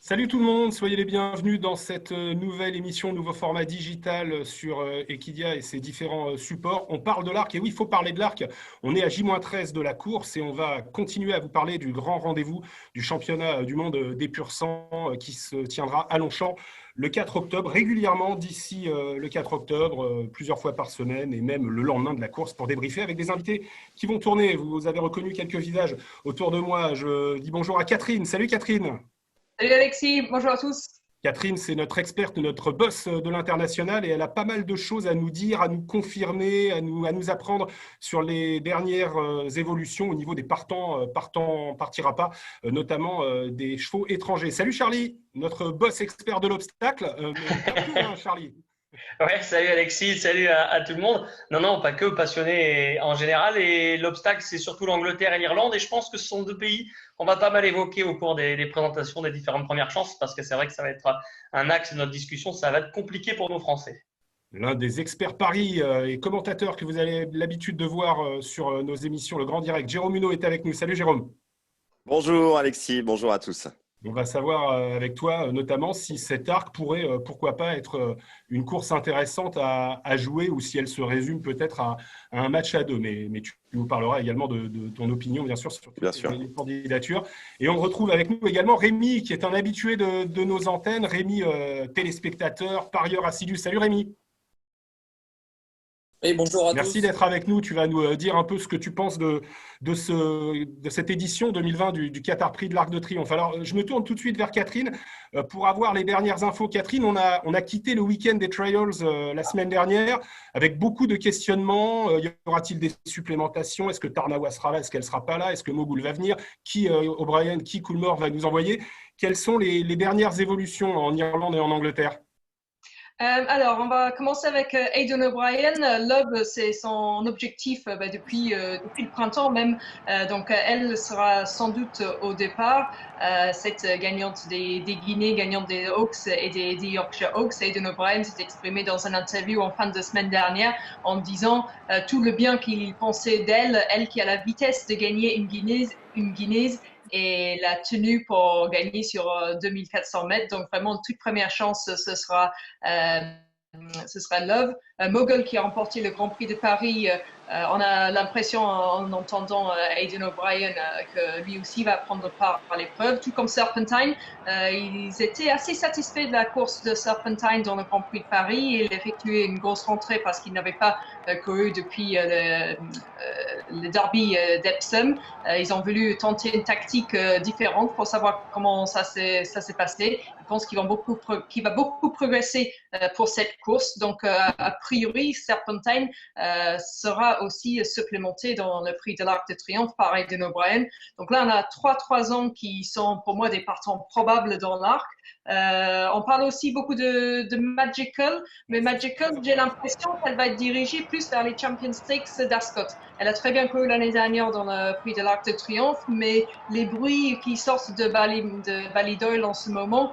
Salut tout le monde, soyez les bienvenus dans cette nouvelle émission, nouveau format digital sur Equidia et ses différents supports. On parle de l'arc et oui, il faut parler de l'arc. On est à J-13 de la course et on va continuer à vous parler du grand rendez-vous du championnat du monde des pur sang qui se tiendra à Longchamp le 4 octobre, régulièrement d'ici le 4 octobre, plusieurs fois par semaine et même le lendemain de la course pour débriefer avec des invités qui vont tourner. Vous avez reconnu quelques visages autour de moi. Je dis bonjour à Catherine. Salut Catherine. Salut Alexis, bonjour à tous. Catherine, c'est notre experte, notre boss de l'international et elle a pas mal de choses à nous dire, à nous confirmer, à nous apprendre sur les dernières évolutions au niveau des partants, partira pas, notamment des chevaux étrangers. Salut Charlie, notre boss expert de l'obstacle. Pas que, hein, Charlie. Ouais, salut Alexis, salut à tout le monde. Non, non, pas que, passionnés en général. Et l'obstacle, c'est surtout l'Angleterre et l'Irlande. Et je pense que ce sont deux pays qu'on va pas mal évoquer au cours des présentations des différentes premières chances, parce que c'est vrai que ça va être un axe de notre discussion. Ça va être compliqué pour nos Français. L'un des experts paris et commentateurs que vous avez l'habitude de voir sur nos émissions, le Grand Direct, Jérôme Huneau est avec nous. Salut Jérôme. Bonjour Alexis, bonjour à tous. On va savoir avec toi notamment si cet arc pourrait, pourquoi pas, être une course intéressante à jouer ou si elle se résume peut-être à un match à deux. Mais tu nous parleras également de ton opinion, bien sûr, sur Bien toutes sûr. les candidatures. Et on retrouve avec nous également Rémi, qui est un habitué de nos antennes. Rémi, téléspectateur, parieur assidu. Salut Rémi. Et bonjour à Merci tous. d'être avec nous. Tu vas nous dire un peu ce que tu penses de cette édition 2020 du Qatar Prix de l'Arc de Triomphe. Alors, je me tourne tout de suite vers Catherine pour avoir les dernières infos. Catherine, on a quitté le week-end des Trials la semaine dernière avec beaucoup de questionnements. Y aura-t-il des supplémentations? Est-ce que Tarnawa sera là? Est-ce qu'elle ne sera pas là? Est-ce que Mogul va venir? Qui O'Brien, qui Coolmore va nous envoyer? Quelles sont les dernières évolutions en Irlande et en Angleterre? Alors, on va commencer avec Aidan O'Brien. Love, c'est son objectif depuis le printemps même. Elle sera sans doute au départ. Cette gagnante des Guinées, gagnante des Hawks et des Yorkshire Hawks, Aidan O'Brien s'est exprimé dans une interview en fin de semaine dernière en disant tout le bien qu'il pensait d'elle, elle qui a la vitesse de gagner une Guinéenne et la tenue pour gagner sur 2400 mètres. Donc vraiment, toute première chance, euh, ce sera Love. Mogul qui a remporté le Grand Prix de Paris. On a l'impression en entendant Aidan O'Brien que lui aussi va prendre part à l'épreuve, tout comme Serpentine. Ils étaient assez satisfaits de la course de Serpentine dans le Grand Prix de Paris. Il a effectué une grosse rentrée parce qu'il n'avait pas couru depuis le derby d'Epsom. Ils ont voulu tenter une tactique différente pour savoir comment ça s'est passé. Je pense qu'il va beaucoup progresser pour cette course. Donc, a priori, Serpentine sera aussi supplémenté dans le prix de l'Arc de Triomphe par Aidan O'Brien. Donc là, on a trois ans qui sont pour moi des partants probables dans l'Arc. On parle aussi beaucoup de Magical, mais Magical, j'ai l'impression qu'elle va être dirigée plus vers les Champions Stakes d'Ascot. Elle a très bien couru l'année dernière dans le prix de l'Arc de Triomphe, mais les bruits qui sortent de Ballydoyle en ce moment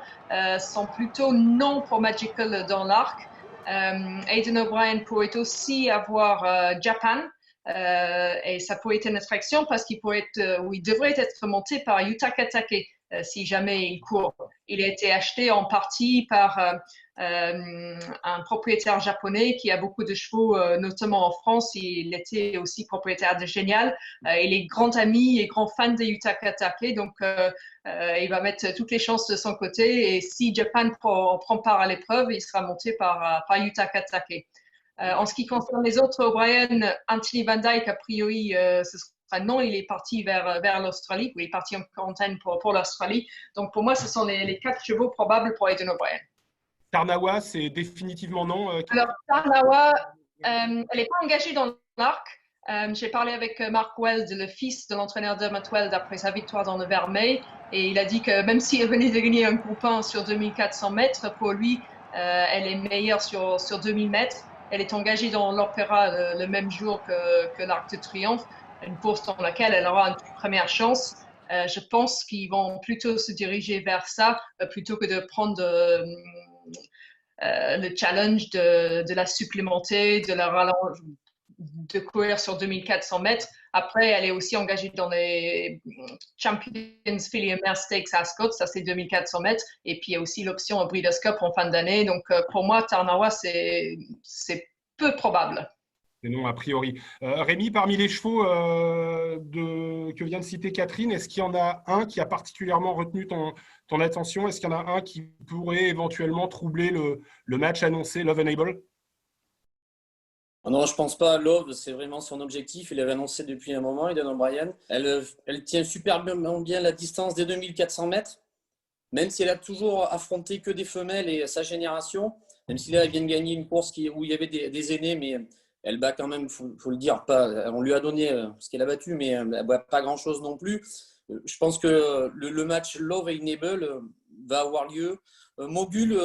sont plutôt non pour Magical dans l'Arc. Aidan O'Brien pourrait aussi avoir Japan. Et ça pourrait être une attraction parce qu'il il devrait être monté par Yutaka Take si jamais il court. Il a été acheté en partie par un propriétaire japonais qui a beaucoup de chevaux, notamment en France. Il était aussi propriétaire de Génial. Il est grand ami et grand fan de Yutaka Take, donc il va mettre toutes les chances de son côté. Et si Japan prend part à l'épreuve, il sera monté par Yutaka Take. En ce qui concerne les autres, O'Brien, Anthony Van Dyke, a priori, ce sera non, il est parti vers l'Australie, ou il est parti en quarantaine pour l'Australie. Donc pour moi, ce sont les 4 chevaux probables pour Aidan O'Brien. Tarnawa, c'est définitivement non. Alors, Tarnawa, elle n'est pas engagée dans l'arc. J'ai parlé avec Mark Weld, le fils de l'entraîneur Dermot Weld, après sa victoire dans le Vermeil, et il a dit que même si elle venait de gagner un groupe 1 sur 2400 mètres, pour lui, elle est meilleure sur 2000 mètres. Elle est engagée dans l'Opéra le même jour que l'Arc de Triomphe, une course dans laquelle elle aura une première chance. Je pense qu'ils vont plutôt se diriger vers ça plutôt que de prendre le challenge de la supplémenter, de la rallonger, de courir sur 2400 mètres. Après, elle est aussi engagée dans les Champions Filly-Mare Stakes à Ascot, ça c'est 2400 mètres. Et puis il y a aussi l'option Breeders' Cup en fin d'année. Donc pour moi, Tarnawa, c'est peu probable. Et non, a priori. Rémi, parmi les chevaux que vient de citer Catherine, est-ce qu'il y en a un qui a particulièrement retenu ton attention? Est-ce qu'il y en a un qui pourrait éventuellement troubler le match annoncé, Love Enable? Non, je pense pas. Love, c'est vraiment son objectif. Il l'avait annoncé depuis un moment, Aidan O'Brien. Elle tient super bien la distance des 2400 mètres, même si elle a toujours affronté que des femelles et sa génération. Même si là, elle vient de gagner une course où il y avait des aînés, mais elle bat quand même, faut le dire, pas. On lui a donné ce qu'elle a battu, mais elle ne bat pas grand-chose non plus. Je pense que le match Love et Enable va avoir lieu. Mogul,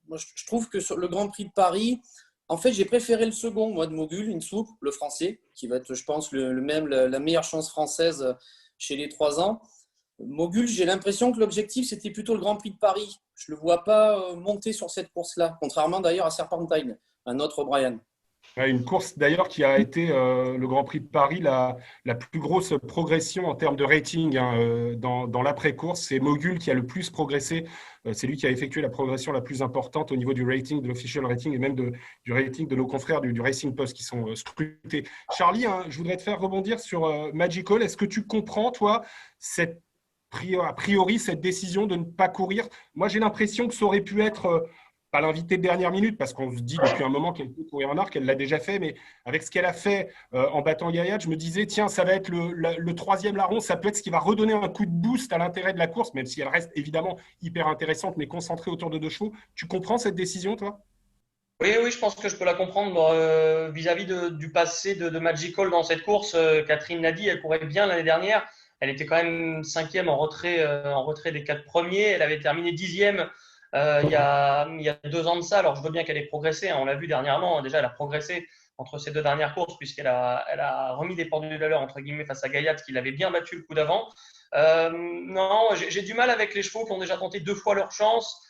moi, je trouve que sur le Grand Prix de Paris, en fait, j'ai préféré le second, moi, de Mogul, Insoup, le français, qui va être, je pense, la meilleure chance française chez les 3 ans. Mogul, j'ai l'impression que l'objectif, c'était plutôt le Grand Prix de Paris. Je ne le vois pas monter sur cette course-là, contrairement d'ailleurs à Serpentine, un autre O'Brien. Une course d'ailleurs qui a été le Grand Prix de Paris, la plus grosse progression en termes de rating dans l'après-course. C'est Mogul qui a le plus progressé. C'est lui qui a effectué la progression la plus importante au niveau du rating, de l'official rating et même du rating de nos confrères du Racing Post qui sont scrutés. Charlie, je voudrais te faire rebondir sur Magical. Est-ce que tu comprends, toi, a priori, cette décision de ne pas courir? Moi, j'ai l'impression que ça aurait pu être pas l'invité de dernière minute, parce qu'on se dit depuis un moment qu'elle peut courir en arc, elle l'a déjà fait, mais avec ce qu'elle a fait en battant Gaillard, je me disais, tiens, ça va être le troisième larron, ça peut être ce qui va redonner un coup de boost à l'intérêt de la course, même si elle reste évidemment hyper intéressante, mais concentrée autour de 2 chevaux. Tu comprends cette décision, toi? Oui, je pense que je peux la comprendre vis-à-vis du passé de Magical dans cette course. Catherine l'a dit, elle courait bien l'année dernière. Elle était quand même 5e en retrait des 4 premiers. Elle avait terminé 10e il y a 2 ans de ça. Alors, je veux bien qu'elle ait progressé. On l'a vu dernièrement. Déjà, elle a progressé entre ces 2 dernières courses puisqu'elle a remis des pendules à l'heure, entre guillemets, face à Gaillac, qui l'avait bien battu le coup d'avant. Non, j'ai du mal avec les chevaux qui ont déjà tenté 2 fois leur chance,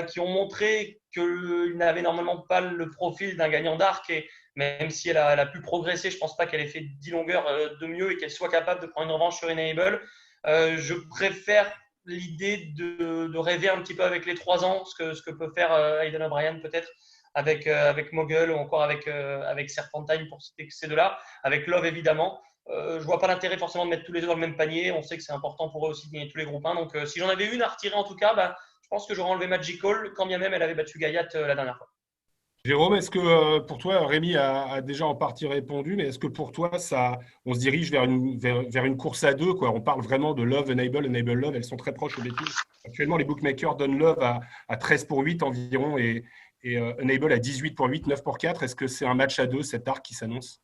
qui ont montré qu'ils n'avaient normalement pas le profil d'un gagnant d'arc. Et même si elle a pu progresser, je ne pense pas qu'elle ait fait 10 longueurs de mieux et qu'elle soit capable de prendre une revanche sur Enable. Je préfère l'idée de rêver un petit peu avec les 3 ans, ce que peut faire Aidan O'Brien peut-être avec Mogul ou encore avec Serpentine pour citer ces 2-là, avec Love évidemment. Je ne vois pas l'intérêt forcément de mettre tous les œufs dans le même panier. On sait que c'est important pour eux aussi de gagner tous les groupes 1. Donc si j'en avais une à retirer en tout cas, je pense que j'aurais enlevé Magical, quand bien même elle avait battu Gaillac la dernière fois. Jérôme, est-ce que pour toi, Rémi a déjà en partie répondu, mais est-ce que pour toi, on se dirige vers une course à 2, quoi? On parle vraiment de Love, Enable, Love, elles sont très proches au betting. Actuellement, les bookmakers donnent Love à 13-8 environ et Enable à 18-8, 9-4. Est-ce que c'est un match à 2, cet arc qui s'annonce?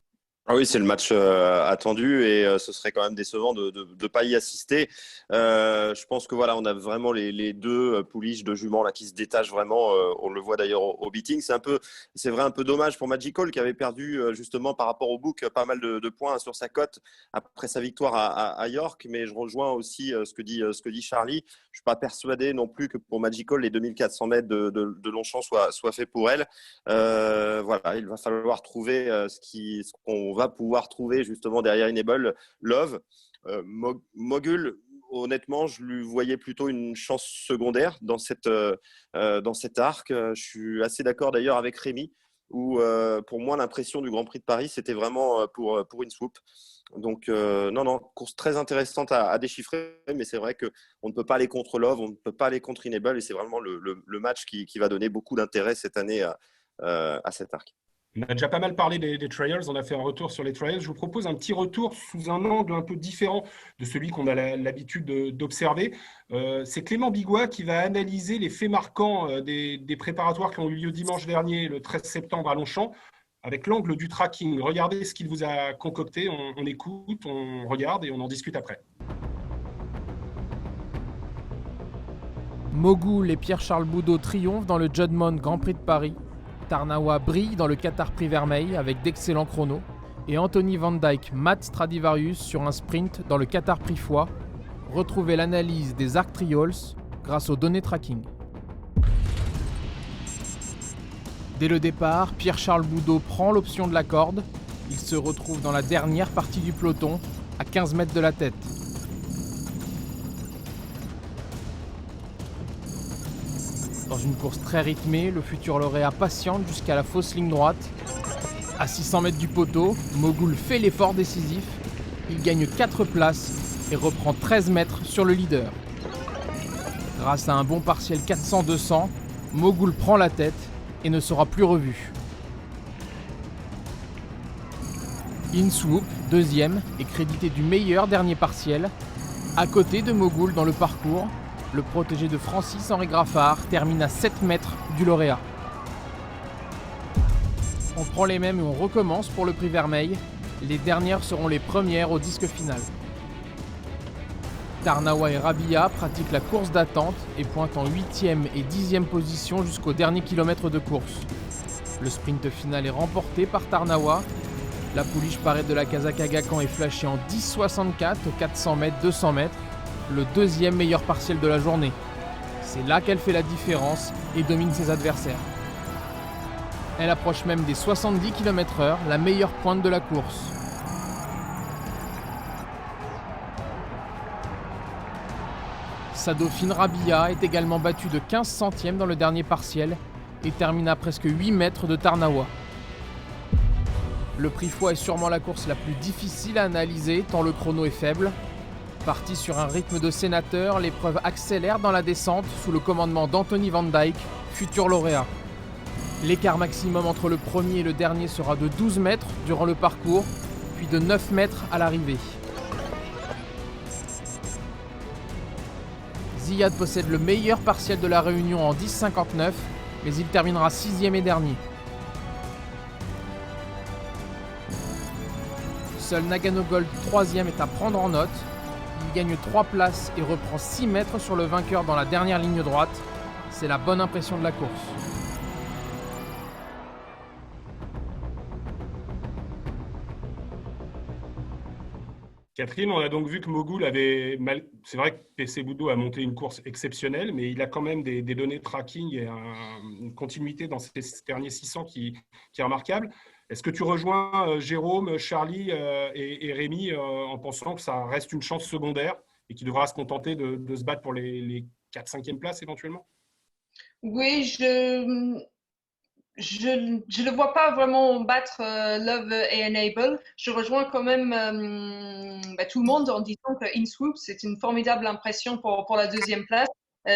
Ah oui, c'est le match attendu et ce serait quand même décevant de ne pas y assister. Je pense que voilà, on a vraiment les 2 pouliches de juments là qui se détachent vraiment. On le voit d'ailleurs au beating. C'est vrai un peu dommage pour Magical qui avait perdu justement par rapport au book pas mal de points sur sa cote après sa victoire à York. Mais je rejoins aussi ce que dit Charlie. Je suis pas persuadé non plus que pour Magical les 2400 mètres de Longchamp soient faits pour elle. Voilà, il va falloir trouver ce qu'on va pouvoir trouver justement derrière Enable. Love, Mogul, honnêtement, je lui voyais plutôt une chance secondaire dans cet arc. Je suis assez d'accord d'ailleurs avec Rémi, où pour moi l'impression du Grand Prix de Paris, c'était vraiment pour Insoup. Donc non, course très intéressante à déchiffrer, mais c'est vrai qu'on ne peut pas aller contre Love, on ne peut pas aller contre Enable, et c'est vraiment le match qui va donner beaucoup d'intérêt cette année à cet arc. On a déjà pas mal parlé des trials, on a fait un retour sur les trials. Je vous propose un petit retour sous un angle un peu différent de celui qu'on a l'habitude d'observer. C'est Clément Bigois qui va analyser les faits marquants des préparatoires qui ont eu lieu dimanche dernier, le 13 septembre à Longchamp, avec l'angle du tracking. Regardez ce qu'il vous a concocté, on écoute, on regarde et on en discute après. Mogul et Pierre-Charles Boudot triomphent dans le Juddmonte Grand Prix de Paris. Tarnawa brille dans le Qatar Prix Vermeil avec d'excellents chronos. Et Anthony Van Dyke mate Stradivarius sur un sprint dans le Qatar Prix Foix. Retrouvez l'analyse des Arc Trials grâce aux données tracking. Dès le départ, Pierre-Charles Boudot prend l'option de la corde. Il se retrouve dans la dernière partie du peloton, à 15 mètres de la tête. Dans une course très rythmée, le futur lauréat patiente jusqu'à la fausse ligne droite. À 600 mètres du poteau, Mogul fait l'effort décisif. Il gagne 4 places et reprend 13 mètres sur le leader. Grâce à un bon partiel 400-200, Mogul prend la tête et ne sera plus revu. Inswoop, deuxième, est crédité du meilleur dernier partiel. À côté de Mogul dans le parcours, le protégé de Francis-Henri Graffard termine à 7 mètres du lauréat. On prend les mêmes et on recommence pour le prix Vermeil. Les dernières seront les premières au disque final. Tarnawa et Rabia pratiquent la course d'attente et pointent en 8e et 10e position jusqu'au dernier kilomètre de course. Le sprint final est remporté par Tarnawa. La pouliche paraît de la Kazakh Agacan est flashée en 10,64 aux 400 mètres, 200 mètres, le deuxième meilleur partiel de la journée. C'est là qu'elle fait la différence et domine ses adversaires. Elle approche même des 70 km/h, la meilleure pointe de la course. Sa dauphine Rabia est également battue de 15 centièmes dans le dernier partiel et termine à presque 8 mètres de Tarnawa. Le prix Foix est sûrement la course la plus difficile à analyser tant le chrono est faible. Parti sur un rythme de sénateur, l'épreuve accélère dans la descente sous le commandement d'Anthony Van Dyck, futur lauréat. L'écart maximum entre le premier et le dernier sera de 12 mètres durant le parcours, puis de 9 mètres à l'arrivée. Ziyad possède le meilleur partiel de la Réunion en 10,59, mais il terminera 6e et dernier. Seul Nagano Gold 3e est à prendre en note. Il gagne 3 places et reprend 6 mètres sur le vainqueur dans la dernière ligne droite. C'est la bonne impression de la course. Catherine, on a donc vu que Mogul avait c'est vrai que PC Boudot a monté une course exceptionnelle, mais il a quand même des données de tracking et une continuité dans ces derniers 600 qui est remarquable. Est-ce que tu rejoins Jérôme, Charlie et Rémi en pensant que ça reste une chance secondaire et qu'il devra se contenter de se battre pour les 4-5e places éventuellement? Oui, je ne le vois pas vraiment battre Love et Enable. Je rejoins quand même tout le monde en disant que Inswoop, c'est une formidable impression pour la deuxième place.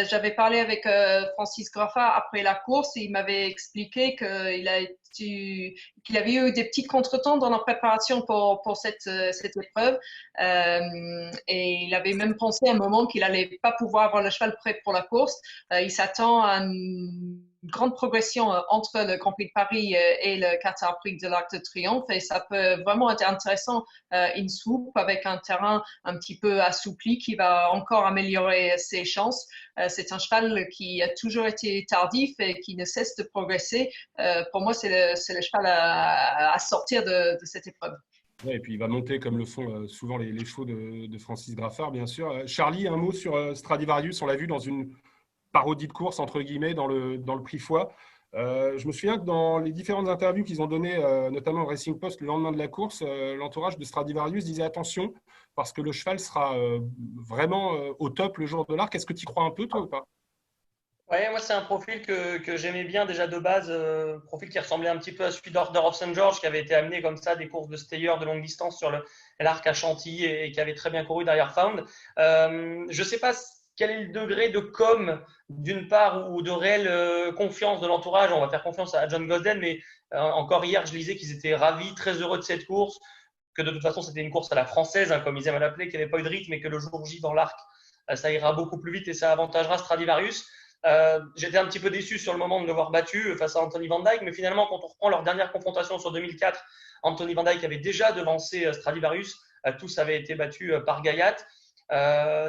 J'avais parlé avec Francis Graffard après la course et il m'avait expliqué qu'il avait eu des petits contretemps dans la préparation pour cette épreuve. Et il avait même pensé à un moment qu'il allait pas pouvoir avoir le cheval prêt pour la course. Il s'attend à une grande progression entre le Grand Prix de Paris et le Qatar Prix de l'Arc de Triomphe et ça peut vraiment être intéressant Inswoop avec un terrain un petit peu assoupli qui va encore améliorer ses chances. C'est un cheval qui a toujours été tardif et qui ne cesse de progresser. Pour moi, c'est le cheval à sortir de cette épreuve. Ouais, et puis il va monter comme le font souvent les chevaux de Francis Graffard, bien sûr. Charlie, un mot sur Stradivarius, on l'a vu dans une parodie de course, entre guillemets, dans le prix Foix. Je me souviens que dans les différentes interviews qu'ils ont données, notamment au Racing Post le lendemain de la course, l'entourage de Stradivarius disait attention, parce que le cheval sera vraiment au top le jour de l'Arc. Est-ce que tu y crois un peu, toi, ou pas? Ouais, moi, c'est un profil que j'aimais bien déjà de base, profil qui ressemblait un petit peu à celui d'Order of St. George, qui avait été amené comme ça des courses de stayer de longue distance sur l'Arc à Chantilly et qui avait très bien couru derrière Found. Je ne sais pas quel est le degré de com d'une part ou de réelle confiance de l'entourage. On va faire confiance à John Gosden, mais encore hier, je lisais qu'ils étaient ravis, très heureux de cette course, que de toute façon, c'était une course à la française, comme ils aiment l'appeler, qu'il n'y avait pas eu de rythme et que le jour J dans l'Arc, ça ira beaucoup plus vite et ça avantagera Stradivarius. J'étais un petit peu déçu sur le moment de le voir battu face à Anthony Van Dyck, mais finalement, quand on reprend leur dernière confrontation sur 2004, Anthony Van Dyck avait déjà devancé Stradivarius, tous avaient été battus par Gayat.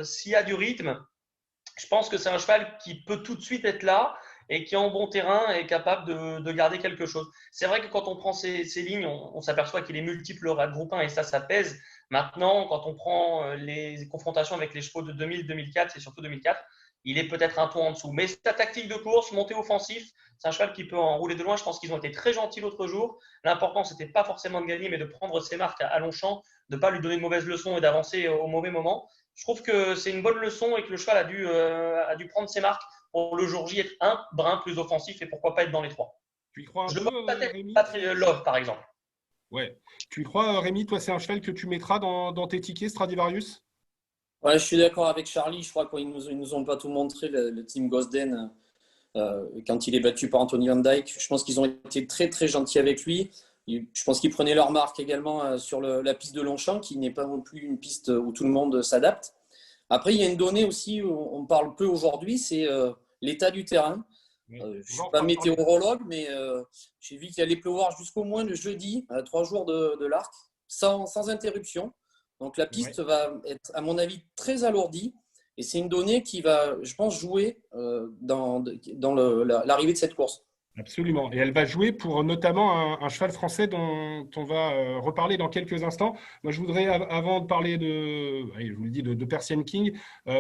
S'il y a du rythme, je pense que c'est un cheval qui peut tout de suite être là et qui, en bon terrain, est capable de garder quelque chose. C'est vrai que quand on prend ces lignes, on s'aperçoit qu'il est multiple lauréat de groupe 1 et ça pèse. Maintenant, quand on prend les confrontations avec les chevaux de 2000, 2004 et surtout 2004, il est peut-être un ton en dessous. Mais sa tactique de course, montée offensif, c'est un cheval qui peut enrouler de loin. Je pense qu'ils ont été très gentils l'autre jour. L'important, c'était pas forcément de gagner, mais de prendre ses marques à Longchamp, de ne pas lui donner de mauvaises leçons et d'avancer au mauvais moment. Je trouve que c'est une bonne leçon et que le cheval a dû prendre ses marques pour le jour J être un brin plus offensif et pourquoi pas être dans les 3. Tu y crois un Je le peu, vois peut-être Rémi? Love, par exemple. Ouais. Tu y crois, Rémi? Toi, c'est un cheval que tu mettras dans tes tickets, Stradivarius? Ouais, je suis d'accord avec Charlie. Je crois qu'ils nous ont pas tout montré, le team Gosden, quand il est battu par Anthony Van Dyke. Je pense qu'ils ont été très, très gentils avec lui. Je pense qu'ils prenaient leur marque également sur la piste de Longchamp, qui n'est pas non plus une piste où tout le monde s'adapte. Après, il y a une donnée aussi où on parle peu aujourd'hui, c'est l'état du terrain. Je ne suis pas météorologue, mais j'ai vu qu'il allait pleuvoir jusqu'au moins le jeudi, à 3 jours de l'Arc, sans interruption. Donc la piste va être, à mon avis, très alourdie. Et c'est une donnée qui va, je pense, jouer dans l'arrivée de cette course. Absolument. Et elle va jouer pour notamment un cheval français dont on va reparler dans quelques instants. Moi, je voudrais, avant de parler je vous le dis, de Persian King,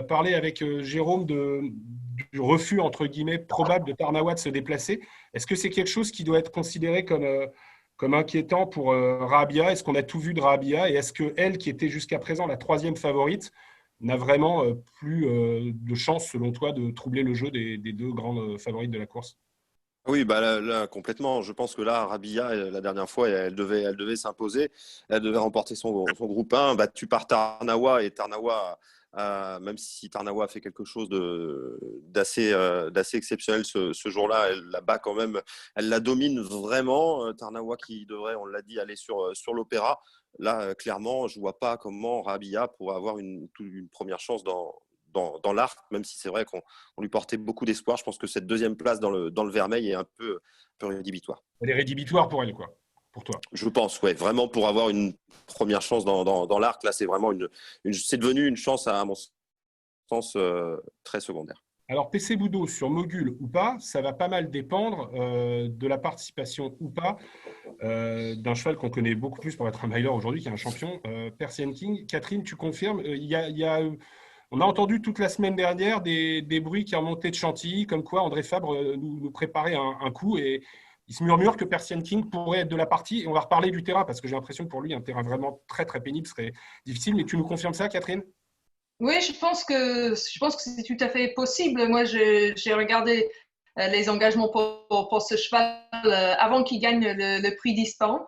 parler avec Jérôme du refus, entre guillemets, probable de Tarnawa de se déplacer. Est-ce que c'est quelque chose qui doit être considéré comme inquiétant pour Rabia? Est-ce qu'on a tout vu de Rabia? Et est-ce qu'elle, qui était jusqu'à présent la 3e favorite, n'a vraiment plus de chance, selon toi, de troubler le jeu des 2 grandes favorites de la course? Oui, là, complètement. Je pense que là, Rabia, la dernière fois, elle devait s'imposer. Elle devait remporter son groupe 1, battue par Tarnawa. Et Tarnawa, même si Tarnawa a fait quelque chose d'assez exceptionnel ce jour-là, elle la bat quand même. Elle la domine vraiment. Tarnawa qui devrait, on l'a dit, aller sur l'Opéra. Là, clairement, je ne vois pas comment Rabia pourrait avoir une première chance dans l'Arc, même si c'est vrai qu'on lui portait beaucoup d'espoir. Je pense que cette 2e place dans le Vermeil est un peu rédhibitoire. Elle est rédhibitoire pour elle, quoi, pour toi? Je pense, ouais, vraiment pour avoir une première chance dans l'Arc, là, c'est vraiment c'est devenu une chance, à mon sens, très secondaire. Alors, PC Boudot, sur Mogul ou pas, ça va pas mal dépendre de la participation ou pas d'un cheval qu'on connaît beaucoup plus pour être un miler aujourd'hui, qui est un champion, Persian King. Catherine, tu confirmes, on a entendu toute la semaine dernière des bruits qui remontaient de Chantilly, comme quoi André Fabre nous préparait un coup, et il se murmure que Persian King pourrait être de la partie. Et on va reparler du terrain, parce que j'ai l'impression que pour lui, un terrain vraiment très, très pénible serait difficile. Mais tu nous confirmes ça, Catherine? Oui, je pense que c'est tout à fait possible. Moi, j'ai regardé les engagements pour ce cheval avant qu'il gagne le prix d'Ispan.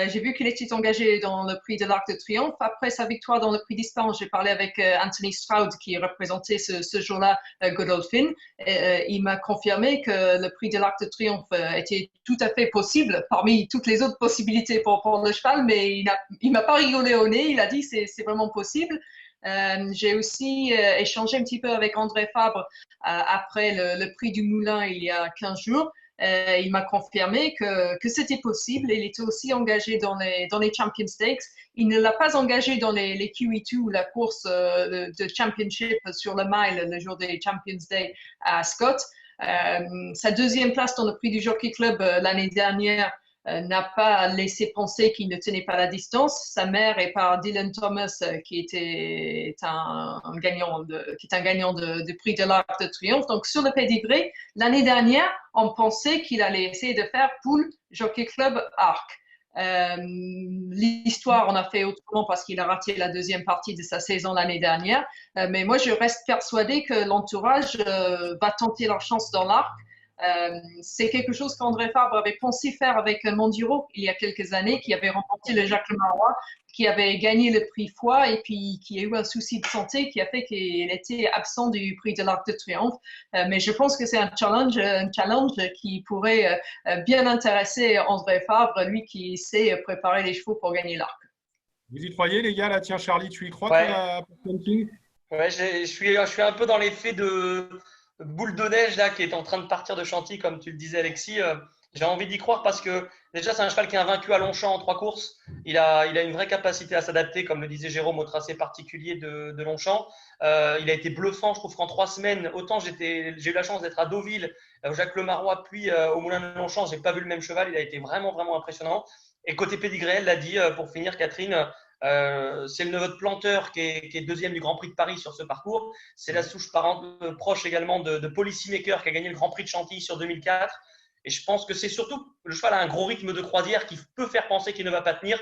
J'ai vu qu'il était engagé dans le prix de l'Arc de Triomphe. Après sa victoire dans le prix d'Ispan, j'ai parlé avec Anthony Stroud qui représentait ce jour-là Godolphin. Il m'a confirmé que le prix de l'Arc de Triomphe était tout à fait possible parmi toutes les autres possibilités pour le cheval, mais il m'a pas rigolé au nez. Il a dit c'est vraiment possible. J'ai aussi échangé un petit peu avec André Fabre après le prix du Moulin il y a 15 jours. Il m'a confirmé que c'était possible. Il était aussi engagé dans les Champion Stakes. Il ne l'a pas engagé dans les QE2 ou la course de Championship sur le mile le jour des Champions Day à Scott. Sa 2e place dans le prix du Jockey Club l'année dernière n'a pas laissé penser qu'il ne tenait pas la distance. Sa mère est par Dylan Thomas, qui est un gagnant de prix de l'Arc de Triomphe. Donc, sur le pedigree, l'année dernière, on pensait qu'il allait essayer de faire poule Jockey Club Arc. L'histoire, on a fait autrement parce qu'il a raté la 2e partie de sa saison l'année dernière. Mais moi, je reste persuadée que l'entourage va tenter leur chance dans l'Arc. C'est quelque chose qu'André Fabre avait pensé faire avec Monduro il y a quelques années, qui avait remporté le Jacques Marois, qui avait gagné le prix Foix et puis qui a eu un souci de santé qui a fait qu'il était absent du prix de l'Arc de Triomphe. Mais je pense que c'est un challenge qui pourrait bien intéresser André Fabre, lui qui sait préparer les chevaux pour gagner l'Arc. Vous y croyez, les gars? Là, tiens, Charlie, tu y crois? Ouais. Ouais, je suis un peu dans l'effet de boule de neige là qui est en train de partir de Chantilly, comme tu le disais, Alexis. J'ai envie d'y croire parce que déjà c'est un cheval qui est invaincu à Longchamp en 3 courses. Il a une vraie capacité à s'adapter, comme le disait Jérôme, au tracé particulier de Longchamp. Il a été bluffant, je trouve qu'en 3 semaines, autant j'ai eu la chance d'être à Deauville, au Jacques Le Marois, puis au Moulin de Longchamp, j'ai pas vu le même cheval. Il a été vraiment, vraiment impressionnant. Et côté pédigré, elle l'a dit pour finir, Catherine, C'est le neveu de Planteur qui est deuxième du Grand Prix de Paris sur ce parcours. C'est la souche proche également de Policymaker qui a gagné le Grand Prix de Chantilly sur 2004. Et je pense que c'est surtout, le cheval a un gros rythme de croisière qui peut faire penser qu'il ne va pas tenir.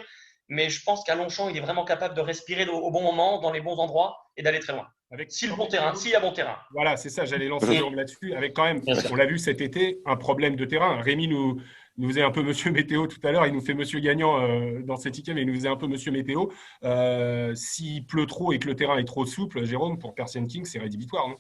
Mais je pense qu'à Longchamp, il est vraiment capable de respirer au bon moment, dans les bons endroits et d'aller très loin. S'il y a bon terrain. Voilà, c'est ça, j'allais lancer Jérôme là-dessus. Avec quand même, on l'a vu cet été, un problème de terrain. Rémi nous faisait un peu Monsieur Météo tout à l'heure. Il nous fait Monsieur Gagnant dans cette ticket, mais il nous faisait un peu Monsieur Météo. S'il pleut trop et que le terrain est trop souple, Jérôme, pour Persian King, c'est rédhibitoire, non?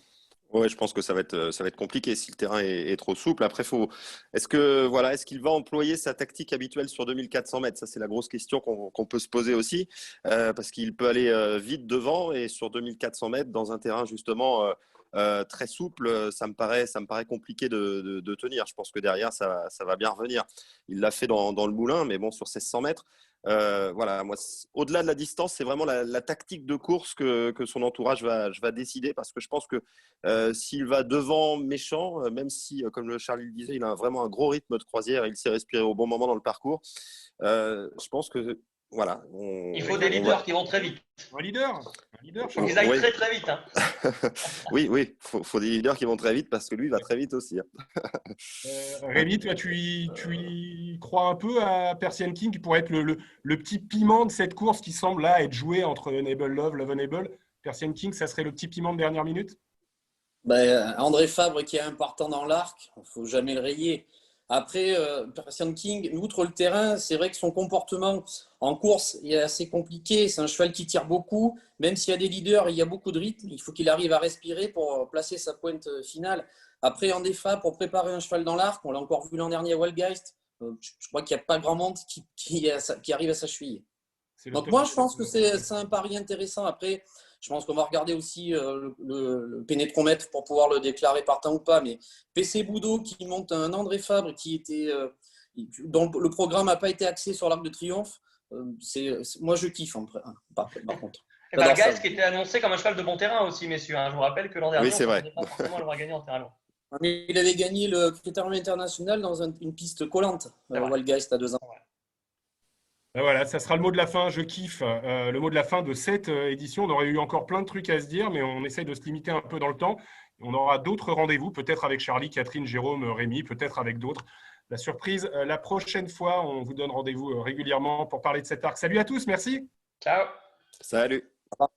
Oui, je pense que ça va être compliqué si le terrain est trop souple. Après, est-ce qu'il va employer sa tactique habituelle sur 2400 mètres? Ça, c'est la grosse question qu'on peut se poser aussi, parce qu'il peut aller vite devant et sur 2400 mètres, dans un terrain justement très souple, ça me paraît compliqué de tenir. Je pense que derrière, ça va bien revenir. Il l'a fait dans le moulin, mais bon, sur 1600 mètres. Voilà, moi, au-delà de la distance, c'est vraiment la tactique de course que son entourage va décider, parce que je pense que s'il va devant méchant, même si, comme le Charlie le disait, il a vraiment un gros rythme de croisière, il sait respirer au bon moment dans le parcours. Je pense que voilà. Il faut des leaders qui vont très vite. Un leader, ils aillent très très vite. Hein. Oui, faut des leaders qui vont très vite, parce que lui, il va très vite aussi. Rémi, toi, tu y crois un peu à Persian King, qui pourrait être le petit piment de cette course qui semble là être joué entre Enable Love, Love Enable. Persian King, ça serait le petit piment de dernière minute? André Fabre qui est important dans l'arc, il ne faut jamais le rayer. Après, Persian King, outre le terrain, c'est vrai que son comportement en course est assez compliqué. C'est un cheval qui tire beaucoup. Même s'il y a des leaders, il y a beaucoup de rythme. Il faut qu'il arrive à respirer pour placer sa pointe finale. Après, en défa, pour préparer un cheval dans l'arc, on l'a encore vu l'an dernier à Wildgeist, je crois qu'il n'y a pas grand monde qui arrive à sa cheville. Donc moi, je pense que c'est un pari intéressant. Après, je pense qu'on va regarder aussi le pénétromètre pour pouvoir le déclarer partant ou pas. Mais PC Boudot qui monte un André Fabre dont le programme n'a pas été axé sur l'Arc de Triomphe, moi je kiffe par contre. Et Guys qui était annoncé comme un cheval de bon terrain aussi, messieurs. Je vous rappelle que l'an dernier, on ne pas forcément l'avoir gagné en terrain long. Mais il avait gagné le Critérium international dans une piste collante, Wildgeist à 2 ans. Voilà, ça sera le mot de la fin. Je kiffe le mot de la fin de cette édition. On aurait eu encore plein de trucs à se dire, mais on essaye de se limiter un peu dans le temps. On aura d'autres rendez-vous, peut-être avec Charlie, Catherine, Jérôme, Rémi, peut-être avec d'autres. La surprise, la prochaine fois, on vous donne rendez-vous régulièrement pour parler de cet arc. Salut à tous, merci. Ciao. Salut. Ciao.